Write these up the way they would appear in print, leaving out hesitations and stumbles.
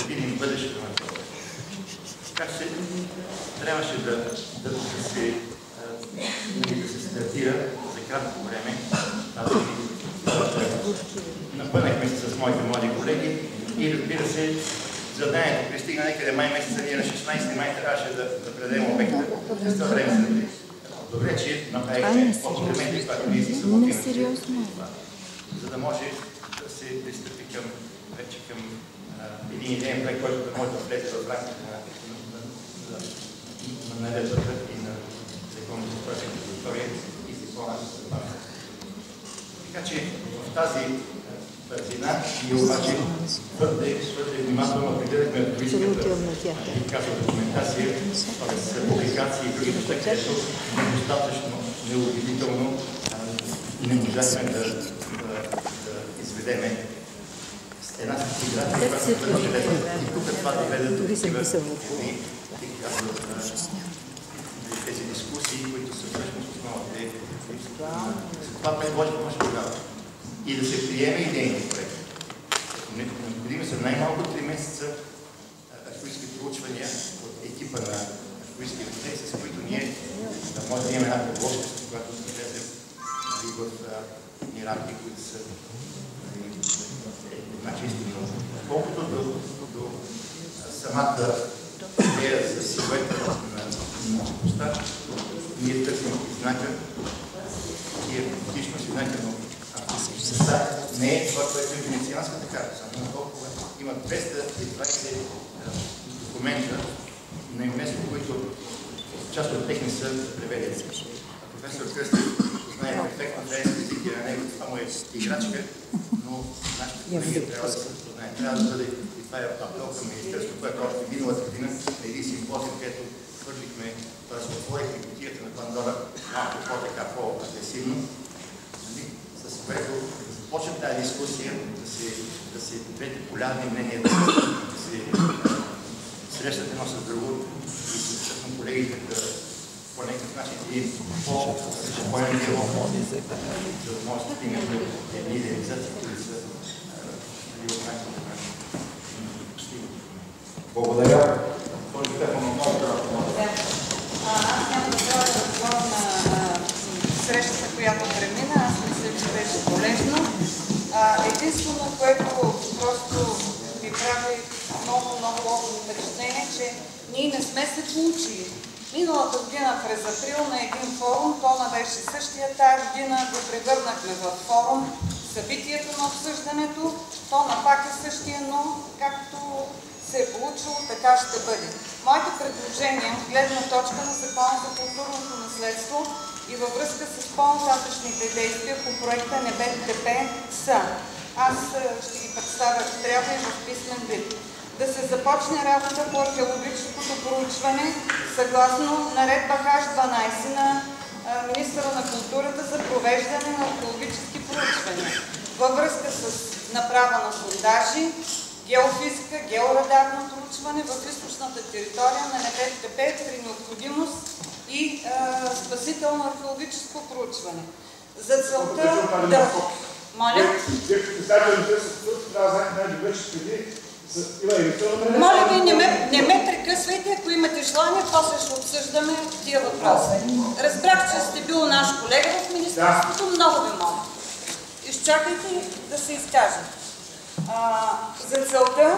видим бъдещето на това. Така че трябваше да се стартира за кратко време. Напънахме се с моите млади колеги и разбира се, заданието пристигна некъде май месеца, ние на 16 май трябваше да предадем обекта. През това време се наби. Добре, че направихме по-елементи, когато ние си съботим, за да може да се пристъпи вече към един идеен проект, който да може да влезе в рамките на наредбата и на закон за устройството на територия и закона за памет. Така че в тази бързина ние обаче твърде внимателно прегледахме архивистиката документация, т.е. публикации и други неща, където недостатъчно неубедително не можахме да изведеме една стратегия, която и тук това доведе до тези дискусии, които са всъщност основата. Това предложихме тогава. И да се приеме идейния проект. Необходими са най-малко 3 месеца архивистки проучвания от екипа на архивистки музей, с които ние да може да имаме една предложка, с която да влезем в ни рамки, които са чисто. Колкото до самата идея за силуета на частността, ние търсим знака и артистичност и знака, но не е това, което е венецианската карта. Само на толкова има 220 документа на ЮНЕСКО, които част от техни са преведени. Професор Кръстев знае перфектно френски език и на него това му е играчка, но нашите колеги трябва да се познае. Трябва да бъде, и това е апел към Министерството, което още миналата година на един симпозиум, където хвърлихме, т.е. отворихме кутията на Пандора малко по-така, по-агресивно, с което започне тази дискусия, да се двете полярни мнения, да се срещат едно с друго и съответно колегите да по някакъв начин и по-спокоен ниво, за да може да стигнат едни идеализации, които са в рамките на допустими. Благодаря. Аз няма да трябва да разговор на срещата, която премина. Аз мисля, че беше полезно. Единствено, което просто ми прави много лошо впечатление, че ние не сме се получили. Миналата година през април на един форум, тона беше същия, тая година го превърнахме в форум. Събитието на обсъждането, тона пак е същия, но както се е получило, така ще бъде. Моите предложения от гледна точка на Закона за културното наследство и във връзка с по-нататъчните действия по проекта НБТП са. Аз ще ги представя, ако трябва и в писмен вид. Да се започне работа по археологическото проучване съгласно наредба Х-12 на министъра на културата за провеждане на археологически проучвания във връзка с направа на сондажи, геофизика, георадарно проучване в източната територия на НБТП при необходимост и спасително археологическо проучване. За целта да... Моля? Моля ви, не ме прекъсвайте, ако имате желание, после ще обсъждаме тия въпроси. Разбрах, че сте бил наш колега в Министерството, много ви моля. Изчакайте да се изкаже. За целта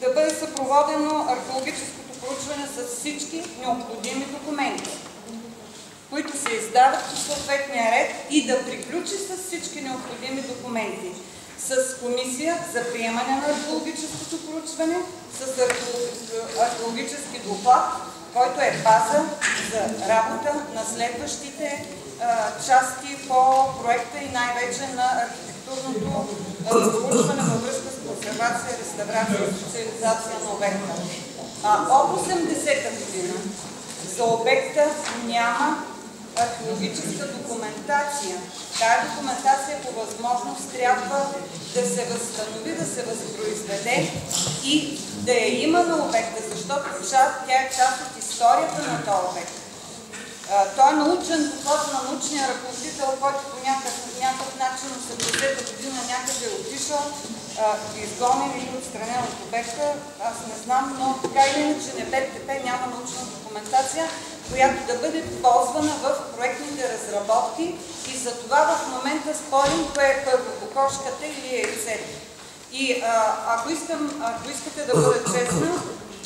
да бъде съпроводено археологическото проучване с всички необходими документи, които се издават по съответния ред и да приключи с всички необходими документи. С комисия за приемане на археологическото проучване, с археологически доклад, който е база за работа на следващите части по проекта и най-вече на архитектурното проучване във връзка с консервация, реставрация и социализация на обекта. От 80-та година за обекта няма археологическа документация. Тая документация по възможност трябва да се възстанови, да се възпроизведе и да я има на обекта, защото тя е част от историята на този обект. Той е научен доклад на научния ръководител, който по някакъв начин 80-та година някъде е отишъл изгонен или отстранен от обекта, аз не знам, но така или иначе на БТП няма научна документация, която да бъде ползвана в проектните разработки и за това в момента спорим кое е първо, кокошката или яйцето. И ако искате да бъда честна,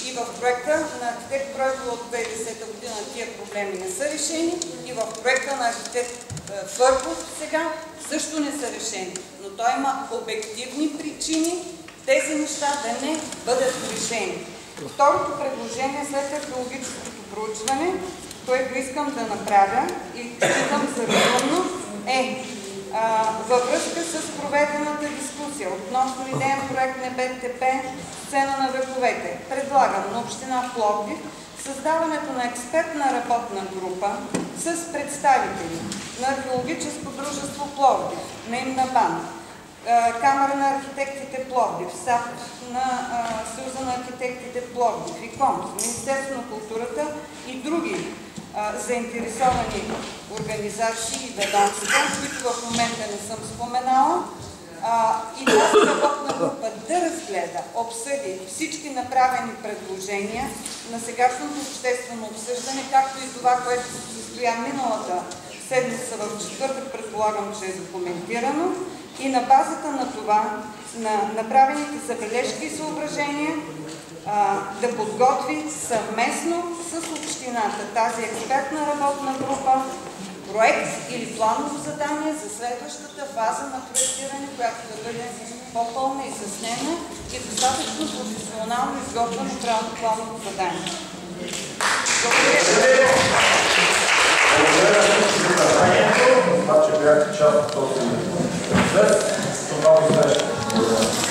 и в проекта на архитект Бройко от 2010 година тия проблеми не са решени, и в проекта на архитект Фърков сега също не са решени. Но той има обективни причини тези неща да не бъдат решени. Второто предложение след археологическото проучване, което искам да направя и считам за разумно, е във връзка с проведената дискусия относно идеен проект на БТП Сцена на вековете. Предлагам на община Пловдив създаването на експертна работна група с представители на Археологическо дружество Пловдив, на ИМНАБАН, Камара на архитектите Пловдив, САП на Съюза на архитектите Пловдив, ИКОМС, Министерство на културата и други заинтересовани организации и ведомства, които в момента не съм споменала, и тази работна група да разгледа, обсъди всички направени предложения на сегашното обществено обсъждане, както и това, което се състоя миналата седмица в четвъртък, предполагам, че е документирано, и на базата на това, на направените забележки и съображения, да подготви съвместно с общината тази експертна работна група проект или планово задание за следващата фаза на проектиране, която да бъде по-пълна, изяснена и достатъчно професионално изготвено планово задание. Благодаря. Това, че бяхте част от този процес. До нови срещи.